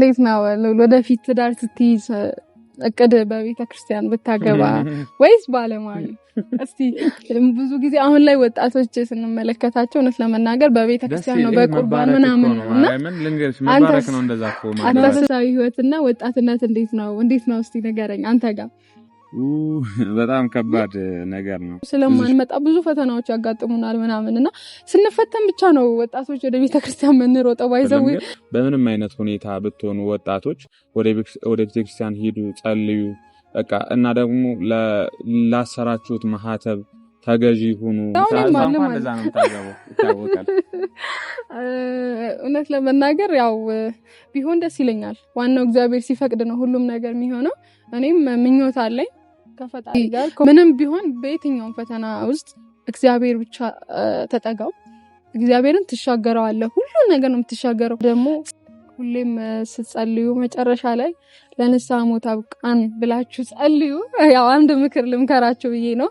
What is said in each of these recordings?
እንዴት ነው ወደፊት ትዳር ስትይዝ እቅድ በቤተ ክርስቲያን ብታገባ ወይስ ባለማዊ? እስቲ ብዙ ጊዜ አሁን ላይ ወጣቶች ስንመለከታቸው እውነት ለመናገር በቤተ ክርስቲያን ነው በቁርባን ምናምን ነውና መባረክ ነው እንደዛ እኮ ማለት መንፈሳዊ ህይወትና ወጣትነት እንዴት ነው እስቲ ንገረኝ አንተ ጋር። በጣም ከባድ ነገር ነው። ስለማንመጣ ብዙ ፈተናዎች ያጋጥሙናል ምናምንና ስንፈተን ብቻ ነው ወጣቶች ወደ ቤተ ክርስቲያን የምንሮጠው። ባይዘው በምንም አይነት ሁኔታ ብትሆኑ ወጣቶች ወደ ቤተ ክርስቲያን ሂዱ፣ ጸልዩ በቃ እና ደግሞ ላሰራችሁት ማህተብ ተገዢ ሁኑ። እውነት ለመናገር ያው ቢሆን ደስ ይለኛል። ዋናው እግዚአብሔር ሲፈቅድ ነው ሁሉም ነገር የሚሆነው። እኔም ምኞት አለኝ ከፈጣሪ ጋር ምንም ቢሆን በየትኛው ፈተና ውስጥ እግዚአብሔር ብቻ ተጠጋው። እግዚአብሔርን ትሻገረዋለህ፣ ሁሉ ነገር ነው የምትሻገረው። ደግሞ ሁሌም ስትጸልዩ መጨረሻ ላይ ለንስሐ ሞት አብቃን ብላችሁ ጸልዩ። ያው አንድ ምክር ልምከራችሁ ብዬ ነው።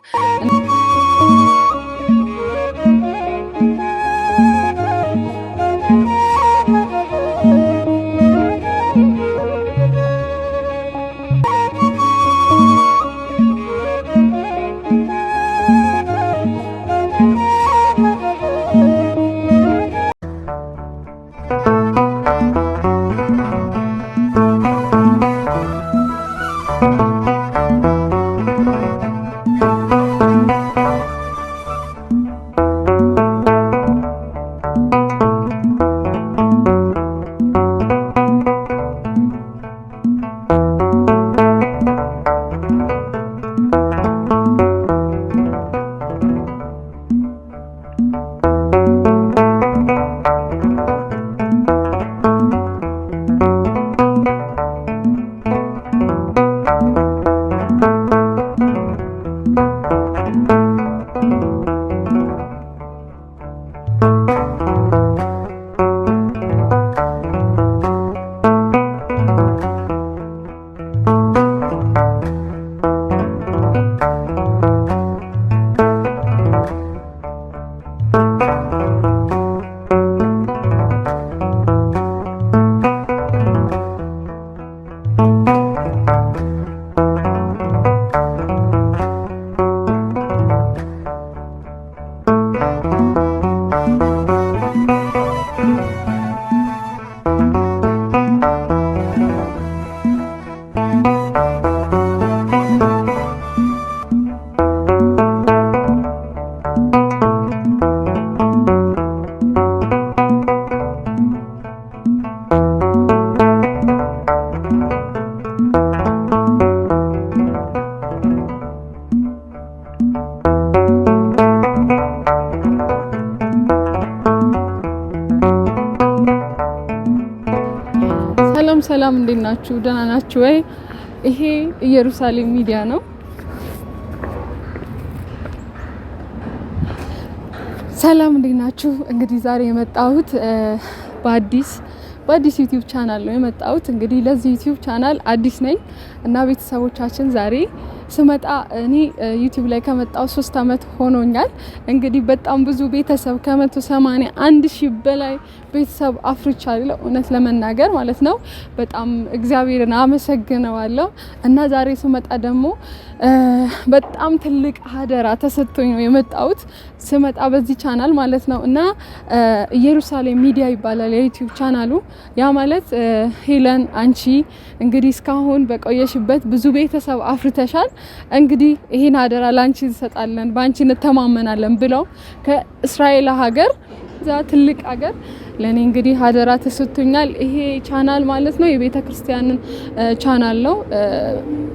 ሰላም እንዴት ናችሁ? ደህና ናችሁ ወይ? ይሄ ኢየሩሳሌም ሚዲያ ነው። ሰላም እንዴት ናችሁ? እንግዲህ ዛሬ የመጣሁት በአዲስ ዩቲዩብ ቻናል ነው የመጣሁት። እንግዲህ ለዚህ ዩቲዩብ ቻናል አዲስ ነኝ እና ቤተሰቦቻችን ዛሬ ስመጣ እኔ ዩቲዩብ ላይ ከመጣው 3 አመት ሆኖኛል። እንግዲህ በጣም ብዙ ቤተሰብ ከ181,000 በላይ ቤተሰብ አፍርቻለሁ እውነት ለመናገር ማለት ነው። በጣም እግዚአብሔርን አመሰግነዋለሁ እና ዛሬ ስመጣ ደግሞ በጣም ትልቅ አደራ ተሰጥቶኝ ነው የመጣሁት። ስመጣ በዚህ ቻናል ማለት ነው እና ኢየሩሳሌም ሚዲያ ይባላል የዩቲዩብ ቻናሉ። ያ ማለት ሄለን አንቺ እንግዲህ እስካሁን በቆየሽበት ብዙ ቤተሰብ አፍርተሻል። እንግዲህ ይሄን አደራ ላንቺ እንሰጣለን፣ ባንቺ እንተማመናለን ብለው ከእስራኤል ሀገር ዛ ትልቅ ሀገር ለኔ እንግዲህ አደራ ተሰጥቶኛል። ይሄ ቻናል ማለት ነው የቤተ ክርስቲያንን ቻናል ነው።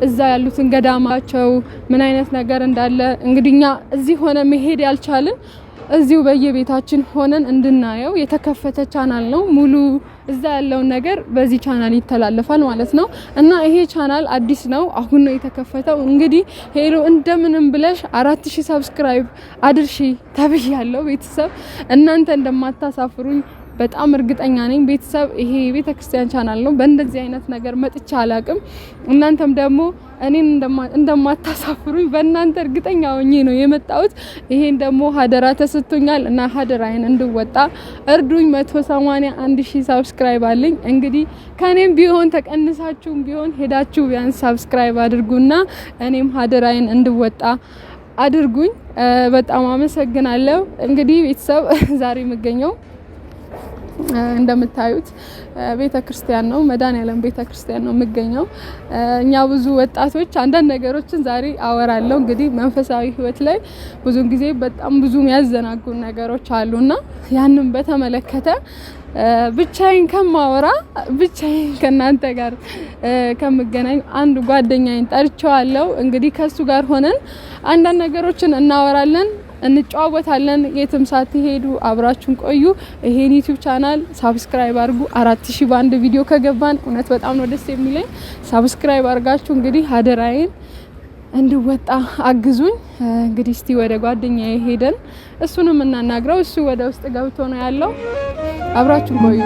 እዛ ያሉትን ገዳማቸው ምን አይነት ነገር እንዳለ እንግዲህኛ እዚህ ሆነ መሄድ ያልቻልን እዚሁ በየቤታችን ሆነን እንድናየው የተከፈተ ቻናል ነው። ሙሉ እዛ ያለውን ነገር በዚህ ቻናል ይተላለፋል ማለት ነው እና ይሄ ቻናል አዲስ ነው፣ አሁን ነው የተከፈተው። እንግዲህ ሄሎ እንደምንም ብለሽ 4000 ሰብስክራይብ አድርሺ ተብያለሁ። ቤተሰብ እናንተ እንደማታሳፍሩኝ በጣም እርግጠኛ ነኝ። ቤተሰብ ይሄ ቤተክርስቲያን ቻናል ነው። በእንደዚህ አይነት ነገር መጥቻ አላቅም። እናንተም ደግሞ እኔን እንደማታሳፍሩኝ በእናንተ እርግጠኛ ሆኜ ነው የመጣሁት። ይሄን ደግሞ ሀደራ ተሰጥቶኛል እና ሀደራዬን እንድወጣ እርዱኝ። 181,000 ሰብስክራይብ አለኝ። እንግዲህ ከኔም ቢሆን ተቀንሳችሁም ቢሆን ሄዳችሁ ቢያንስ ሰብስክራይብ አድርጉና እኔም ሀደራዬን እንድወጣ አድርጉኝ። በጣም አመሰግናለሁ። እንግዲህ ቤተሰብ ዛሬ የምገኘው እንደምታዩት ቤተክርስቲያን ነው፣ መድኃኔዓለም ቤተክርስቲያን ነው የምገኘው። እኛ ብዙ ወጣቶች አንዳንድ ነገሮችን ዛሬ አወራለሁ። እንግዲህ መንፈሳዊ ህይወት ላይ ብዙ ጊዜ በጣም ብዙ የሚያዘናጉ ነገሮች አሉና ያንን በተመለከተ ብቻዬን ከማወራ ብቻዬን ከናንተ ጋር ከምገናኝ አንድ ጓደኛዬን ጠርቼዋለሁ። እንግዲህ ከሱ ጋር ሆነን አንዳንድ ነገሮችን እናወራለን፣ እንጨዋወታለን። የትም ሳትሄዱ አብራችሁን ቆዩ። ይሄን ዩቲዩብ ቻናል ሳብስክራይብ አድርጉ። 4000 በአንድ ቪዲዮ ከገባን እውነት በጣም ነው ደስ የሚለኝ። ሳብስክራይብ አድርጋችሁ እንግዲህ ሀደራዬን እንድወጣ አግዙኝ። እንግዲህ እስቲ ወደ ጓደኛዬ ሄደን እሱንም እናናግረው። እሱ ወደ ውስጥ ገብቶ ነው ያለው። አብራችሁን ቆዩ።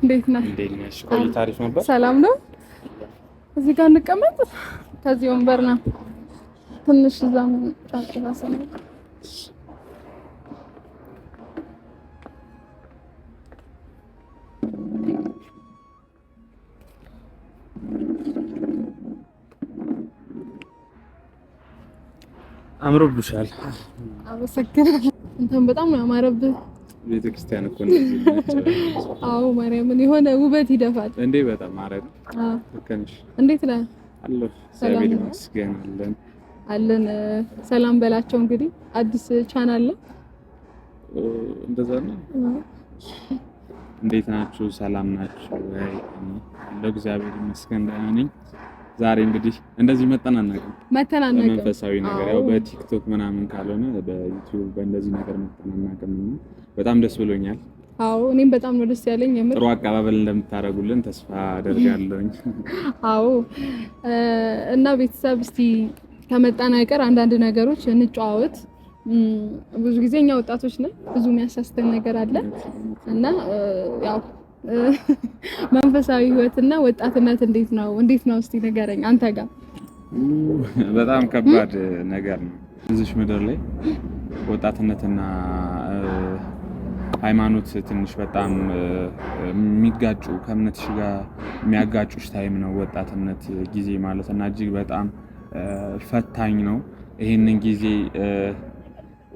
እንዴት ነሽ? ቆይታ አሪፍ ነበር። ሰላም ነው። እዚህ ጋር እንቀመጥ። ከዚህ ወንበር ነው ትንሽ ዛም ጫጭራ ሰማይ አምሮብሻል። አመሰግናለሁ። እንትን በጣም ነው ያማረብህ። ቤተክርስቲያን እኮ ነው። አዎ ማርያምን የሆነ ውበት ይደፋል እንዴ! በጣም ማረግ። አዎ ልከነሽ። እንዴት ነህ? አለሁ። እግዚአብሔር ይመስገን አለን። ሰላም በላቸው። እንግዲህ አዲስ ቻናል ነው። እንደዛ ነው። እንዴት ናችሁ? ሰላም ናችሁ ወይ? ለእግዚአብሔር ይመስገን ደህና ነኝ። ዛሬ እንግዲህ እንደዚህ መተናነቅ መንፈሳዊ ነገር ያው በቲክቶክ ምናምን ካልሆነ በዩቲዩብ በእንደዚህ ነገር መተናነቅ በጣም ደስ ብሎኛል። አዎ እኔም በጣም ነው ደስ ያለኝ። የምር ጥሩ አቀባበል እንደምታደርጉልን ተስፋ አደርጋለሁ። አዎ እና ቤተሰብ እስቲ ከመጣን አይቀር አንዳንድ ነገሮች እንጨዋወት። ብዙ ጊዜ እኛ ወጣቶች ነን፣ ብዙ የሚያሳስተን ነገር አለ እና ያው መንፈሳዊ ህይወትና ወጣትነት እንዴት ነው እስቲ ንገረኝ አንተ ጋር። በጣም ከባድ ነገር ነው እዚህ ምድር ላይ ወጣትነትና ሃይማኖት ትንሽ በጣም የሚጋጩ ከእምነትሽ ጋር የሚያጋጩሽ ታይም ነው ወጣትነት ጊዜ ማለት እና እጅግ በጣም ፈታኝ ነው። ይሄንን ጊዜ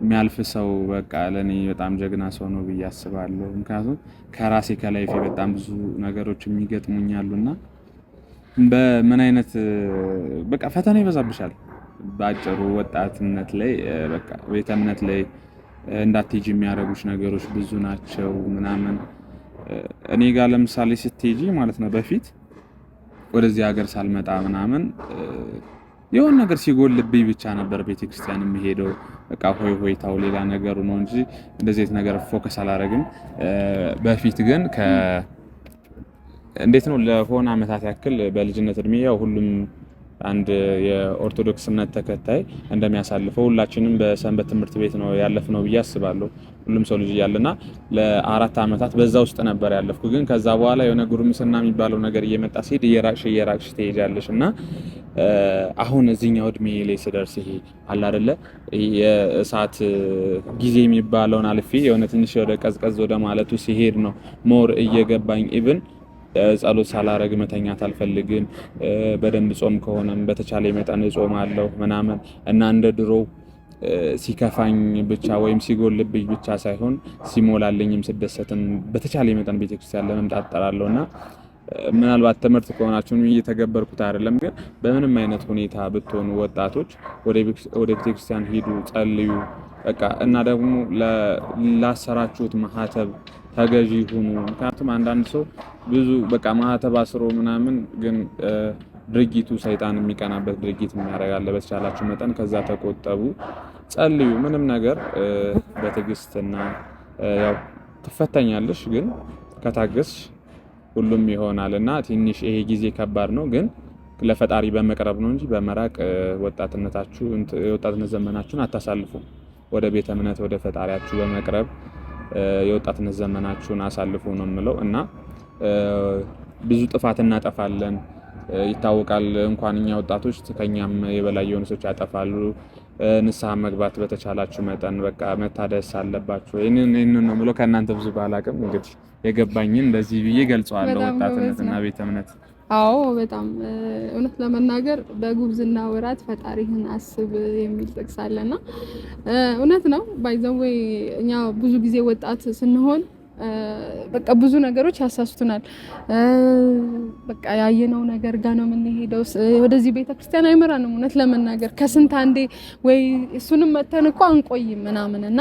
የሚያልፍ ሰው በቃ ለኔ በጣም ጀግና ሰው ነው ብዬ አስባለሁ። ምክንያቱም ከራሴ ከላይፌ በጣም ብዙ ነገሮች የሚገጥሙኛሉና በምን አይነት በቃ ፈተና ይበዛብሻል። ባጭሩ ወጣትነት ላይ በቃ ቤተ እምነት ላይ እንዳትሄጂ የሚያደርጉሽ ነገሮች ብዙ ናቸው ምናምን። እኔ ጋር ለምሳሌ ስትሄጂ ማለት ነው በፊት ወደዚህ ሀገር ሳልመጣ ምናምን የሆነ ነገር ሲጎልብኝ ብቻ ነበር ቤተክርስቲያን የሚሄደው። በቃ ሆይታው ሌላ ነገሩ ነው እንጂ እንደዚህ ነገር ፎከስ አላደረግም። በፊት ግን እንዴት ነው ለሆነ አመታት ያክል በልጅነት እድሜ ያው ሁሉም አንድ የኦርቶዶክስ እምነት ተከታይ እንደሚያሳልፈው ሁላችንም በሰንበት ትምህርት ቤት ነው ያለፍነው ብዬ አስባለሁ። ሁሉም ሰው ልጅ እያለና ለ4 አመታት በዛ ውስጥ ነበር ያለፍኩ። ግን ከዛ በኋላ የሆነ ጉርምስና የሚባለው ነገር እየመጣ ሲሄድ እየራቅሽ ትሄጃለሽ እና አሁን እዚህኛው እድሜ ላይ ስደርስ ይሄ አለ አይደለ የእሳት ጊዜ የሚባለውን አልፌ የሆነ ትንሽ ወደ ቀዝቀዝ ወደ ማለቱ ሲሄድ ነው ሞር እየገባኝ ኢቭን ጸሎት ሳላረግ መተኛት አልፈልግም። በደንብ ጾም ከሆነም በተቻለ መጠን እጾማለሁ ምናምን እና እንደ ድሮ ሲከፋኝ ብቻ ወይም ሲጎልብኝ ብቻ ሳይሆን ሲሞላልኝም ስደሰትም በተቻለ መጠን ቤተክርስቲያን ለመምጣት እጠራለሁና ምናልባት ትምህርት ከሆናችሁ እየተገበርኩት አይደለም፣ ግን በምንም አይነት ሁኔታ ብትሆኑ ወጣቶች ወደ ቤተክርስቲያን ሂዱ፣ ጸልዩ። በቃ እና ደግሞ ላሰራችሁት ማህተብ ተገዢ ሁኑ። ምክንያቱም አንዳንድ ሰው ብዙ በቃ ማህተብ አስሮ ምናምን ግን ድርጊቱ ሰይጣን የሚቀናበት ድርጊት የሚያደርጋለ። በተቻላችሁ መጠን ከዛ ተቆጠቡ፣ ጸልዩ። ምንም ነገር በትዕግስትና ያው ትፈተኛለሽ፣ ግን ከታገስሽ ሁሉም ይሆናል እና ትንሽ ይሄ ጊዜ ከባድ ነው፣ ግን ለፈጣሪ በመቅረብ ነው እንጂ በመራቅ የወጣትነት ዘመናችሁን አታሳልፉ። ወደ ቤተ እምነት ወደ ፈጣሪያችሁ በመቅረብ የወጣትነት ዘመናችሁን አሳልፉ ነው የምለው እና ብዙ ጥፋት እናጠፋለን ይታወቃል። እንኳን እኛ ወጣቶች ከኛም የበላይ የሆኑ ሰዎች ያጠፋሉ። ንስሐ መግባት በተቻላችሁ መጠን በቃ መታደስ አለባችሁ። ይሄንን ነው የምለው። ከእናንተ ብዙ ባላቅም እንግዲህ የገባኝን እንደዚህ ብዬ ገልጸዋለሁ። ወጣትነትና ቤተ እምነት። አዎ በጣም እውነት ለመናገር በጉብዝና ወራት ፈጣሪህን አስብ የሚል ጥቅስ አለና እውነት ነው። ባይዘው እኛ ብዙ ጊዜ ወጣት ስንሆን በቃ ብዙ ነገሮች ያሳስቱናል። በቃ ያየነው ነገር ጋር ነው የምንሄደው። ወደዚህ ቤተክርስቲያን አይመራንም። እውነት ለመናገር ከስንት አንዴ ወይ እሱንም መተን እኮ አንቆይም ምናምን እና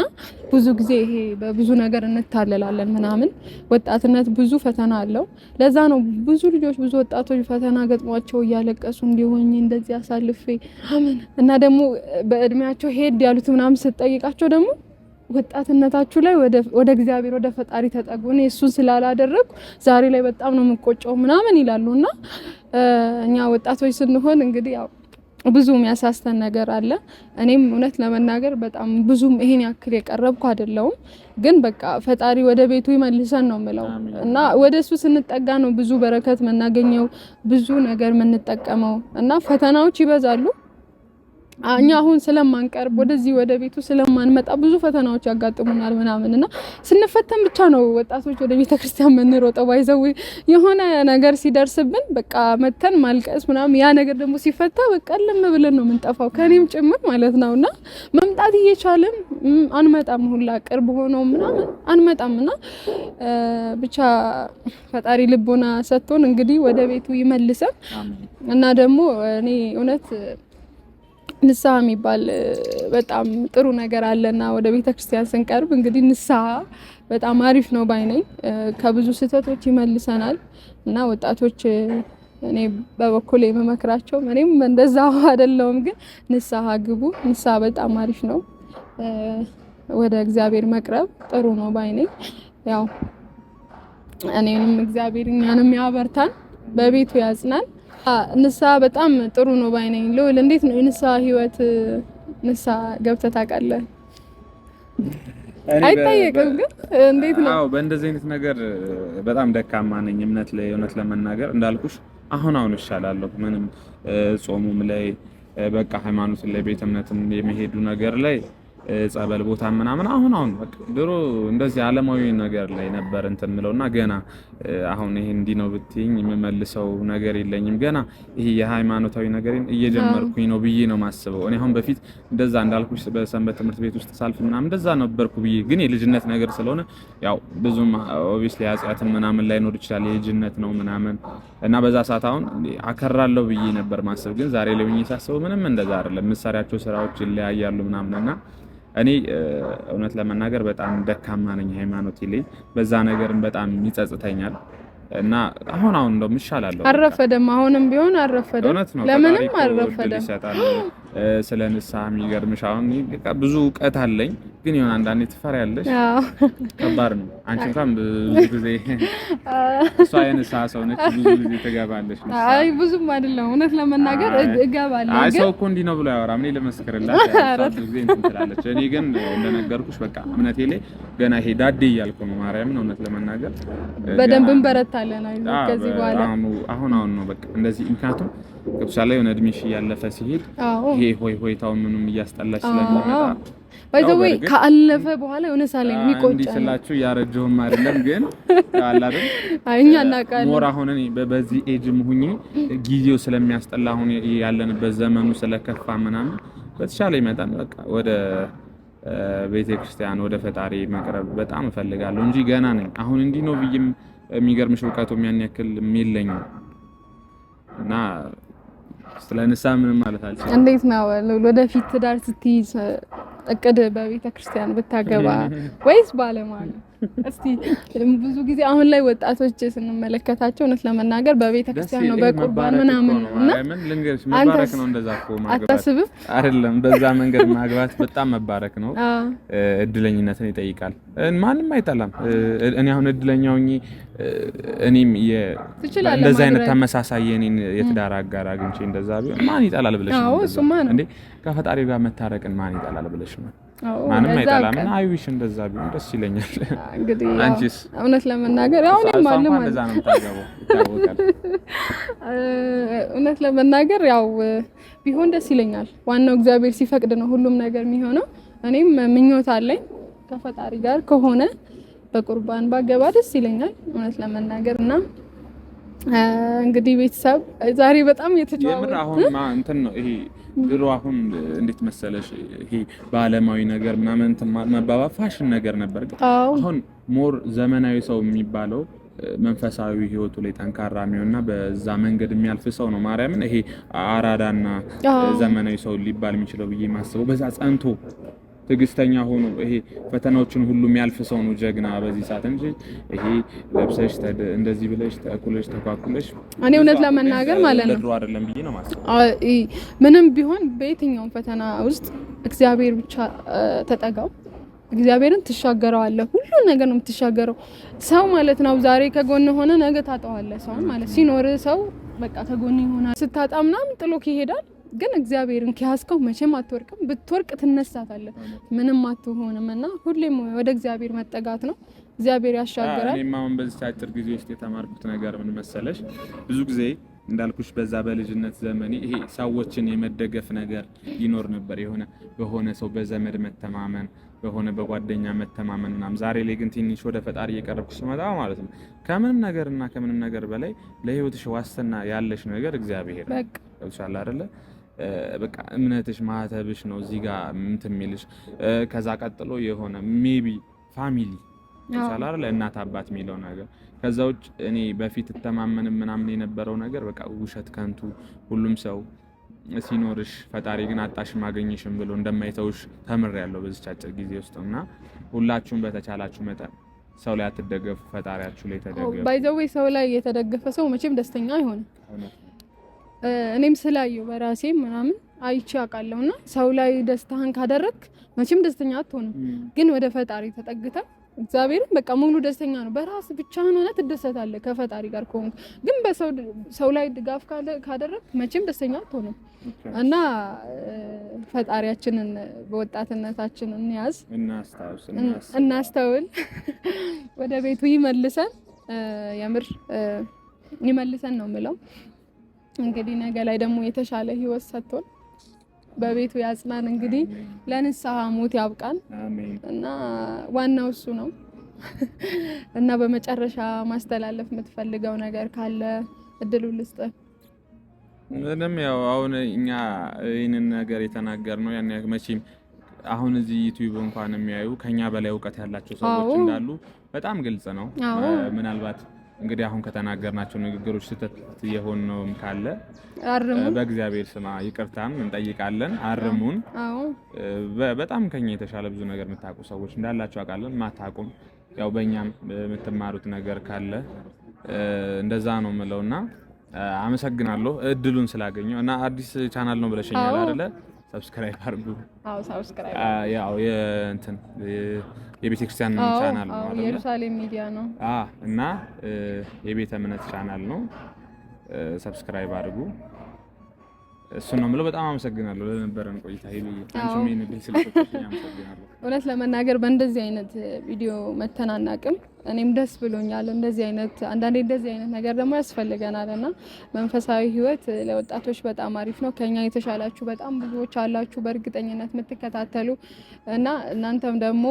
ብዙ ጊዜ ይሄ በብዙ ነገር እንታለላለን ምናምን። ወጣትነት ብዙ ፈተና አለው። ለዛ ነው ብዙ ልጆች ብዙ ወጣቶች ፈተና ገጥሟቸው እያለቀሱ እንዲሆኝ እንደዚህ አሳልፌ እና ደግሞ በእድሜያቸው ሄድ ያሉት ምናምን ስትጠይቃቸው ደግሞ ወጣትነታችሁ ላይ ወደ እግዚአብሔር ወደ ፈጣሪ ተጠጉ። እኔ እሱን ስላላደረኩ ዛሬ ላይ በጣም ነው የምቆጨው ምናምን ይላሉና እኛ ወጣቶች ስንሆን እንግዲህ ያው ብዙ የሚያሳስተን ነገር አለ። እኔም እውነት ለመናገር በጣም ብዙም ይሄን ያክል የቀረብኩ አይደለሁም፣ ግን በቃ ፈጣሪ ወደ ቤቱ ይመልሰን ነው የምለው እና ወደሱ ስንጠጋ ነው ብዙ በረከት የምናገኘው፣ ብዙ ነገር የምንጠቀመው እና ፈተናዎች ይበዛሉ። እኛ አሁን ስለማንቀርብ ወደዚህ ወደ ቤቱ ስለማንመጣ ብዙ ፈተናዎች ያጋጥሙናል ምናምንና ስንፈተን ብቻ ነው ወጣቶች ወደ ቤተክርስቲያን የምንሮጠው። ባይዘው የሆነ ነገር ሲደርስብን በቃ መተን ማልቀስ ምናምን፣ ያ ነገር ደግሞ ሲፈታ በቃ ለምን ብለን ነው የምንጠፋው፣ ከኔም ጭምር ማለት ነውና መምጣት እየቻለን አንመጣም፣ ሁላ ቅርብ ሆኖ ምናምን አንመጣምና ብቻ ፈጣሪ ልቦና ሰጥቶን እንግዲህ ወደ ቤቱ ይመልሰን እና ደግሞ እኔ እውነት ንስሐ የሚባል በጣም ጥሩ ነገር አለና ወደ ቤተክርስቲያን ስንቀርብ እንግዲህ ንስሐ በጣም አሪፍ ነው ባይነኝ። ከብዙ ስህተቶች ይመልሰናል እና ወጣቶች እኔ በበኩሌ የምመክራቸው እኔም እንደዛው አይደለሁም፣ ግን ንስሐ ግቡ። ንስሐ በጣም አሪፍ ነው። ወደ እግዚአብሔር መቅረብ ጥሩ ነው ባይነኝ። ያው እኔንም እግዚአብሔር እኛንም ያበርታን፣ በቤቱ ያጽናን። ንስሐ በጣም ጥሩ ነው ባይነኝ። ልውል እንዴት ነው የንስሐ ህይወት? ንስሐ ገብተህ ታውቃለህ? አይጠየቅም፣ ግን እንዴት ነው? አዎ በእንደዚህ አይነት ነገር በጣም ደካማ ነኝ እምነት ላይ። እውነት ለመናገር እንዳልኩሽ አሁን እሻላለሁ። ምንም ጾሙም ላይ በቃ ሃይማኖት ላይ ቤተ እምነትም የመሄዱ ነገር ላይ ጸበል ቦታ ምናምን አሁን በቃ ድሮ እንደዚህ ዓለማዊ ነገር ላይ ነበር እንትን ምለውና ገና አሁን ይሄ እንዲ ነው ብትይኝ የምመልሰው ነገር የለኝም። ገና ይሄ የሃይማኖታዊ ነገርን እየጀመርኩኝ ነው ብዬ ነው ማስበው። እኔ አሁን በፊት እንደዛ እንዳልኩሽ በሰንበት ትምህርት ቤት ውስጥ ሳልፍ ምናምን እንደዛ ነበርኩ ብዬ፣ ግን የልጅነት ነገር ስለሆነ ያው ብዙም ኦብቪስሊ ኃጢአትም ምናምን ላይ ኖር ይችላል፣ የልጅነት ነው ምናምን እና በዛ ሰዓት አሁን አከራለሁ ብዬ ነበር ማስብ። ግን ዛሬ ላይ ብዬ ሳስበው ምንም እንደዛ አይደለም። ምሳሪያቸው ስራዎች ይለያያሉ ምናምንና እኔ እውነት ለመናገር በጣም ደካማ ነኝ ሃይማኖቴ ላይ። በዛ ነገርም በጣም ይጸጽተኛል እና አሁን እንደውም ይሻላለሁ። አረፈደም፣ አሁንም ቢሆን አረፈደም። ለምንም አረፈደም። ስለ ንስሐ የሚገርምሽ አሁን ብዙ እውቀት አለኝ፣ ግን የሆነ አንዳንዴ ትፈሪያለሽ። ከባድ ነው። አንቺ እንኳን ብዙ ጊዜ እሷ የንስሐ ሰው ነች፣ ብዙ ጊዜ ትገባለሽ። አይ ብዙም አይደለም እውነት ለመናገር እገባለሁ። አይ ሰው እኮ እንዲህ ነው ብሎ ያወራ። እኔ ለመስከረላት ብዙ ጊዜ እንትን ትላለች። እኔ ግን እንደነገርኩሽ በቃ እምነቴ ላይ ገና ይሄ ዳዴ እያልኩ ነው። ማርያምን እውነት ለመናገር በደንብ እንበረታለን። ከዚህ በኋላ አሁን ነው በቃ እንደዚህ። ምክንያቱም ለምሳሌ የሆነ እድሜሽ እያለፈ ሲሄድ ይሄ ሆይታው ምንም እያስጠላሽ ስለሚመጣ ባይዘው ካለፈ በኋላ የሆነ ሳለኝ የሚቆጭ እንዴ ስላችሁ ያረጀውም አይደለም፣ ግን አለ አይደል አይኛ እናቃለን ሞራ ሆነን በዚህ ኤጅም ሁኚ ጊዜው ስለሚያስጠላ አሁን ያለንበት ዘመኑ ስለከፋ ምናምን በተሻለ ይመጣን በቃ ወደ ቤተክርስቲያን ወደ ፈጣሪ መቅረብ በጣም እፈልጋለሁ እንጂ ገና ነኝ። አሁን እንዲህ ነው ብዬም የሚገርምሽ እውቀቱም ያን ያክል የለኝም እና ስለ ንስሐ ምንም ማለት አልችልም። እንዴት ነው ወደፊት ትዳር ስትይዝ እቅድ በቤተ ክርስቲያን ብታገባ ወይስ ባለማለት? እስቲ ብዙ ጊዜ አሁን ላይ ወጣቶች ስንመለከታቸው እውነት ለመናገር በቤተ ክርስቲያን ነው በቁርባን ምናምን እና ምን ልንገርሽ መባረክ ነው እንደዛ እኮ ማግባት አታስብም? አይደለም በዛ መንገድ ማግባት በጣም መባረክ ነው። እድለኝነትን ይጠይቃል። ማንም አይጠላም። እኔ አሁን እድለኛው እኔም እንደዛ አይነት ተመሳሳይ የኔን የትዳር አጋር አግኝቼ እንደዛ ቢሆን ማን ይጠላል ብለሽ ነው እንዴ? ከፈጣሪ ጋር መታረቅን ማን ይጠላል ብለሽ ነው? ማንም አይጠላም እና አይዊሽ እንደዛ ቢሆን ደስ ይለኛል። እንግዲህ አንቺስ? እውነት ለመናገር ያው እኔም ማለት እንደዛ ነው የምታገባው ይታወቃል። እውነት ለመናገር ያው ቢሆን ደስ ይለኛል። ዋናው እግዚአብሔር ሲፈቅድ ነው ሁሉም ነገር የሚሆነው። እኔም ምኞት አለኝ ከፈጣሪ ጋር ከሆነ በቁርባን ባገባ ደስ ይለኛል እውነት ለመናገር እና እንግዲህ ቤተሰብ ዛሬ በጣም የምር አሁን እንትን ነው ይሄ ድሮ አሁን እንዴት መሰለሽ ይሄ በአለማዊ ነገር ምናምን መባባ ፋሽን ነገር ነበር። አሁን ሞር ዘመናዊ ሰው የሚባለው መንፈሳዊ ህይወቱ ላይ ጠንካራ የሚሆንና በዛ መንገድ የሚያልፍ ሰው ነው። ማርያምን ይሄ አራዳና ዘመናዊ ሰው ሊባል የሚችለው ብዬ ማስበው በዛ ጸንቶ ትግስተኛ ሆኖ ይሄ ፈተናዎችን ሁሉ የሚያልፍ ሰው ነው ጀግና በዚህ ሰዓት እንጂ ይሄ ለብሰሽ እንደዚህ ብለሽ ተኩለሽ ተኳኩለሽ እኔ እውነት ለመናገር ማለት ነው ለድሮ አይደለም ብዬ ነው ማስበው። ምንም ቢሆን በየትኛውም ፈተና ውስጥ እግዚአብሔር ብቻ ተጠጋው። እግዚአብሔርን ትሻገረዋለህ። ሁሉ ነገር ነው የምትሻገረው። ሰው ማለት ነው ዛሬ ከጎን ሆነ ነገ ታጣዋለህ። ሰው ማለት ሲኖር ሰው በቃ ከጎን ይሆናል። ስታጣ ምናምን ጥሎክ ይሄዳል። ግን እግዚአብሔርን ከያዝከው መቼም አትወርቅም። ብትወርቅ ትነሳታለህ። ምንም አትሆንም እና ሁሌም ወደ እግዚአብሔር መጠጋት ነው። እግዚአብሔር ያሻገራል። እኔ ማመን በዚህ አጭር ጊዜ ውስጥ የተማርኩት ነገር ምን መሰለሽ? ብዙ ጊዜ እንዳልኩሽ በዛ በልጅነት ዘመኔ ይሄ ሰዎችን የመደገፍ ነገር ይኖር ነበር። በሆነ ሰው በዘመድ መተማመን፣ በሆነ በጓደኛ መተማመን ምናምን። ዛሬ ላይ ግን ትንሽ ወደ ፈጣሪ እየቀረብኩ ስመጣ ማለት ነው ከምንም ነገር በላይ ለህይወትሽ ዋስትና ያለሽ ነገር እግዚአብሔር ነው። ይሻላል አይደለ? በቃ እምነትሽ ማህተብሽ ነው እዚህ ጋር እንትን የሚልሽ። ከዛ ቀጥሎ የሆነ ሜቢ ፋሚሊ ይሻላል አይደለ? እናት አባት የሚለው ነገር። ከዛ ውጭ እኔ በፊት ተማመንም ምናምን የነበረው ነገር በቃ ውሸት፣ ከንቱ። ሁሉም ሰው ሲኖርሽ ፈጣሪ ግን አጣሽ ማገኝሽም ብሎ እንደማይተውሽ ተምሬያለሁ በዚህ አጭር ጊዜ ውስጥ እና ሁላችሁም በተቻላችሁ መጠን ሰው ላይ አትደገፉ፣ ፈጣሪያችሁ ላይ ተደገፉ። ባይ ዘ ዌይ ሰው ላይ የተደገፈ ሰው መቼም ደስተኛ አይሆንም። እኔም ስላየው በራሴ ምናምን አይቼ አውቃለሁና ሰው ላይ ደስታህን ካደረክ መቼም ደስተኛ አትሆንም። ግን ወደ ፈጣሪ ተጠግተህ እግዚአብሔርን በቃ ሙሉ ደስተኛ ነው። በራስ ብቻህን ሆነህ ትደሰታለህ ከፈጣሪ ጋር ከሆንክ። ግን በሰው ላይ ድጋፍ ካደረክ መቼም ደስተኛ አትሆንም እና ፈጣሪያችንን በወጣትነታችን እንያዝ፣ እናስተውል፣ ወደ ቤቱ ይመልሰን። የምር ይመልሰን ነው የምለው። እንግዲህ ነገ ላይ ደግሞ የተሻለ ህይወት ሰጥቶን በቤቱ ያጽናን። እንግዲህ ለንስሐ ሞት ያብቃን እና ዋናው እሱ ነው። እና በመጨረሻ ማስተላለፍ የምትፈልገው ነገር ካለ እድሉ ልስጥ። ምንም ያው አሁን እኛ ይህንን ነገር የተናገርነው ያን መቼም አሁን እዚህ ዩቲዩብ እንኳን የሚያዩ ከኛ በላይ እውቀት ያላቸው ሰዎች እንዳሉ በጣም ግልጽ ነው። ምናልባት እንግዲህ አሁን ከተናገርናቸው ንግግሮች ስህተት የሆነውም ካለ በእግዚአብሔር ስም ይቅርታም እንጠይቃለን። አርሙን። በጣም ከኛ የተሻለ ብዙ ነገር የምታውቁ ሰዎች እንዳላችሁ አውቃለን። ማታውቁም ያው በእኛም የምትማሩት ነገር ካለ እንደዛ ነው የምለውና አመሰግናለሁ እድሉን ስላገኘው እና አዲስ ቻናል ነው ብለሽኛል አይደለ? ሰብስክራይብ አድርጉ። ሰብስክራይብ ያው የእንትን የቤተክርስቲያን ቻናል ነው አይደል? ኢየሩሳሌም ሚዲያ ነው እና የቤተ እምነት ቻናል ነው። ሰብስክራይብ አድርጉ። እሱን ነው የምለው። በጣም አመሰግናለሁ ለነበረን ቆይታ። አንቺ ምን እንድል ስለተጠቀኝ አመሰግናለሁ። እውነት ለመናገር በእንደዚህ አይነት ቪዲዮ መተናናቅም እኔም ደስ ብሎኛል። እንደዚህ አይነት አንዳንዴ እንደዚህ አይነት ነገር ደግሞ ያስፈልገናልና መንፈሳዊ ህይወት ለወጣቶች በጣም አሪፍ ነው። ከኛ የተሻላችሁ በጣም ብዙዎች አላችሁ በእርግጠኝነት የምትከታተሉ እና እናንተም ደግሞ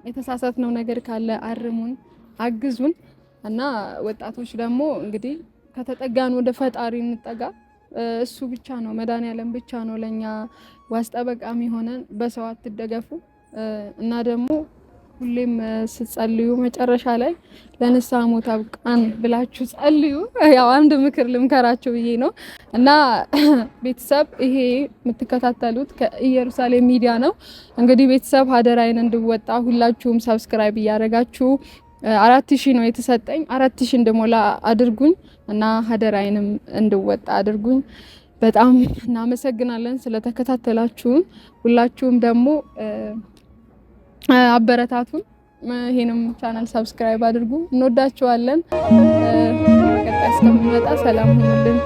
የተሳሳትነው ነገር ካለ አርሙን፣ አግዙን እና ወጣቶች ደግሞ እንግዲህ ከተጠጋን ወደ ፈጣሪ እንጠጋ። እሱ ብቻ ነው መድኃኒዓለም ብቻ ነው ለኛ ዋስ ጠበቃ የሚሆነን። በሰው አትደገፉ እና ደግሞ ሁሌም ስትጸልዩ መጨረሻ ላይ ለንስሐ ሞት አብቃን ብላችሁ ጸልዩ። ያው አንድ ምክር ልምከራችሁ ብዬ ነው እና ቤተሰብ ይሄ የምትከታተሉት ከኢየሩሳሌም ሚዲያ ነው። እንግዲህ ቤተሰብ ሀደራዬን እንድወጣ ሁላችሁም ሰብስክራይብ እያደረጋችሁ 4000 ነው የተሰጠኝ 4000 እንድሞላ አድርጉኝ እና ሀደራዬንም እንድወጣ አድርጉኝ። በጣም እናመሰግናለን ስለተከታተላችሁን። ሁላችሁም ደግሞ አበረታቱን። ይሄንም ቻናል ሰብስክራይብ አድርጉ። እንወዳችኋለን። ቀጣይ እስከምንመጣ ሰላም ሁኑልን።